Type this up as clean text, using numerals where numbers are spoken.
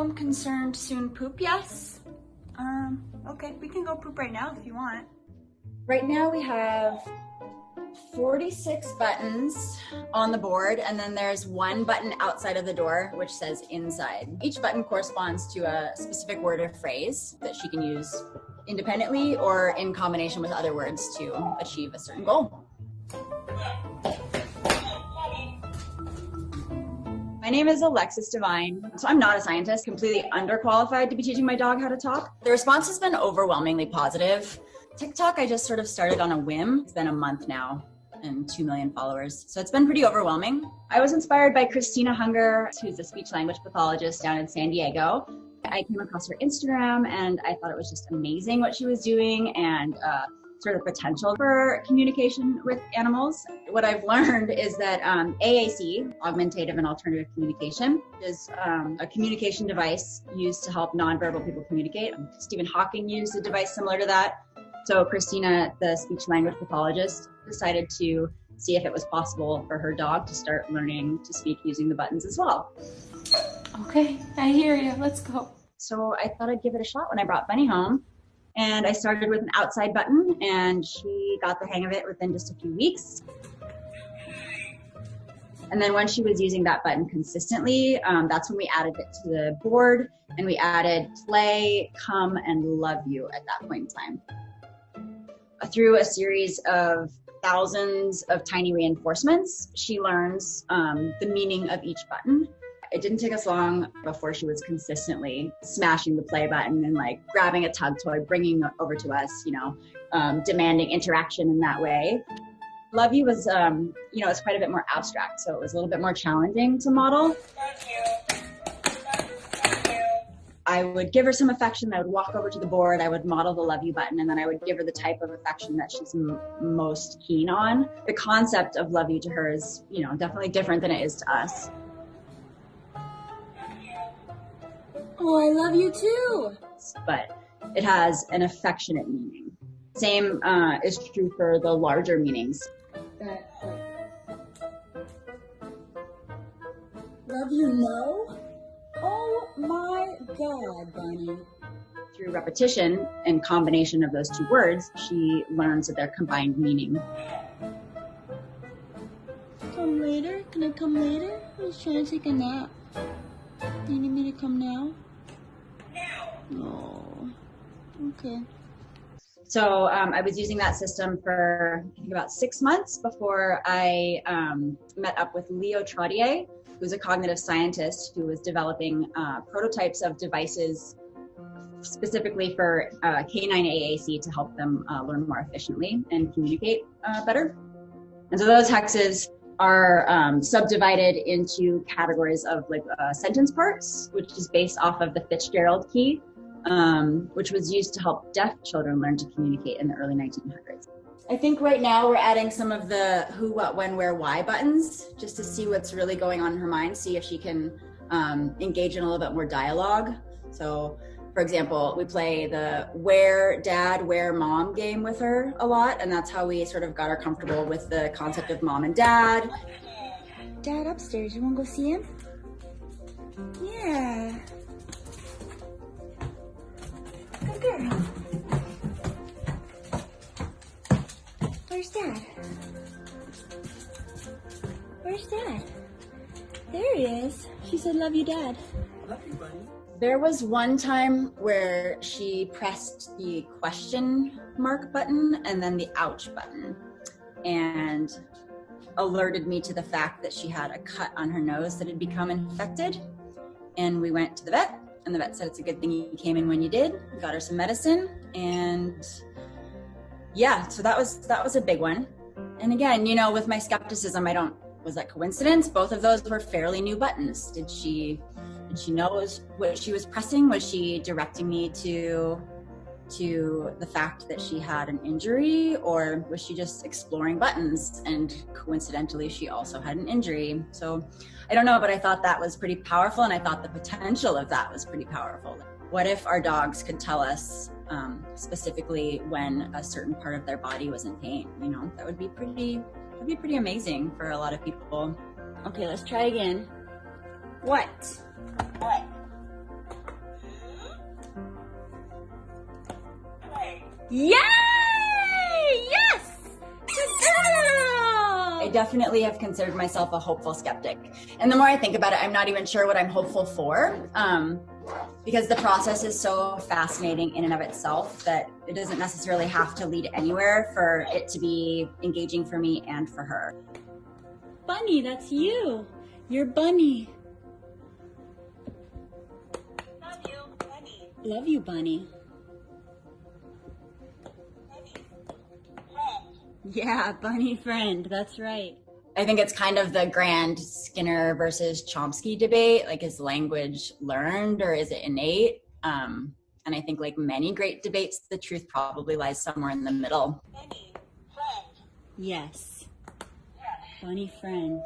home concerned soon poop yes? Okay, we can go poop right now if you want. Right now we have 46 buttons on the board, and then there's one button outside of the door which says inside. Each button corresponds to a specific word or phrase that she can use independently or in combination with other words to achieve a certain goal. My name is Alexis Devine. So I'm not a scientist, completely underqualified to be teaching my dog how to talk. The response has been overwhelmingly positive. TikTok, I just sort of started on a whim. It's been a month now and 2 million followers. So it's been pretty overwhelming. I was inspired by Christina Hunger, who's a speech language pathologist down in San Diego. I came across her Instagram and I thought it was just amazing what she was doing and sort of potential for communication with animals. What I've learned is that AAC, augmentative and alternative communication, is a communication device used to help nonverbal people communicate. Stephen Hawking used a device similar to that. So Christina, the speech language pathologist, decided to see if it was possible for her dog to start learning to speak using the buttons as well. Okay, I hear you. Let's go. So I thought I'd give it a shot when I brought Bunny home. And I started with an outside button, and she got the hang of it within just a few weeks. And then when she was using that button consistently, that's when we added it to the board, and we added play, come, and love you at that point in time. Through a series of thousands of tiny reinforcements, she learns the meaning of each button. It didn't take us long before she was consistently smashing the play button and like grabbing a tug toy, bringing it over to us, demanding interaction in that way. Love you was, it's quite a bit more abstract, so it was a little bit more challenging to model. I would give her some affection. I would walk over to the board. I would model the love you button, and then I would give her the type of affection that she's most keen on. The concept of love you to her is, definitely different than it is to us. Oh, I love you too. But it has an affectionate meaning. Same is true for the larger meanings. Love you, no? Oh my God, Bunny. Through repetition and combination of those two words, she learns that their combined meaning. Come later? Can I come later? I was trying to take a nap. You need me to come now? No. Okay. So I was using that system for I think about 6 months before I met up with Leo Trottier, who's a cognitive scientist who was developing prototypes of devices specifically for canine AAC to help them learn more efficiently and communicate better. And so those hexes are subdivided into categories of like sentence parts, which is based off of the Fitzgerald key, which was used to help deaf children learn to communicate in the early 1900s. I think right now we're adding some of the who, what, when, where, why buttons just to see what's really going on in her mind, see if she can engage in a little bit more dialogue. So, for example, we play the where dad, where mom game with her a lot, and that's how we sort of got her comfortable with the concept of mom and dad. Dad upstairs, you wanna go see him? Yeah. Good girl. Where's Dad? Where's Dad? There he is. She said, love you, Dad. Love you, buddy. There was one time where she pressed the question mark button and then the ouch button and alerted me to the fact that she had a cut on her nose that had become infected. And we went to the vet, and the vet said it's a good thing you came in when you did. We got her some medicine, and yeah, so that was a big one. And again, with my skepticism, was that coincidence? Both of those were fairly new buttons. Did she know what she was pressing? Was she directing me to the fact that she had an injury, or was she just exploring buttons and coincidentally she also had an injury? So I don't know, but I thought that was pretty powerful, and I thought the potential of that was pretty powerful. What if our dogs could tell us specifically when a certain part of their body was in pain? That would be pretty amazing for a lot of people. Okay, let's try again. What? Yay! Yes! Good girl! I definitely have considered myself a hopeful skeptic. And the more I think about it, I'm not even sure what I'm hopeful for, because the process is so fascinating in and of itself that it doesn't necessarily have to lead anywhere for it to be engaging for me and for her. Bunny, that's you. You're Bunny. Love you, Bunny. Love you, Bunny. Bunny. Friend. Yeah, Bunny friend. That's right. I think it's kind of the grand Skinner versus Chomsky debate. Like, is language learned or is it innate? And I think, like many great debates, the truth probably lies somewhere in the middle. Bunny. Friend. Yes. Yes. Bunny friend.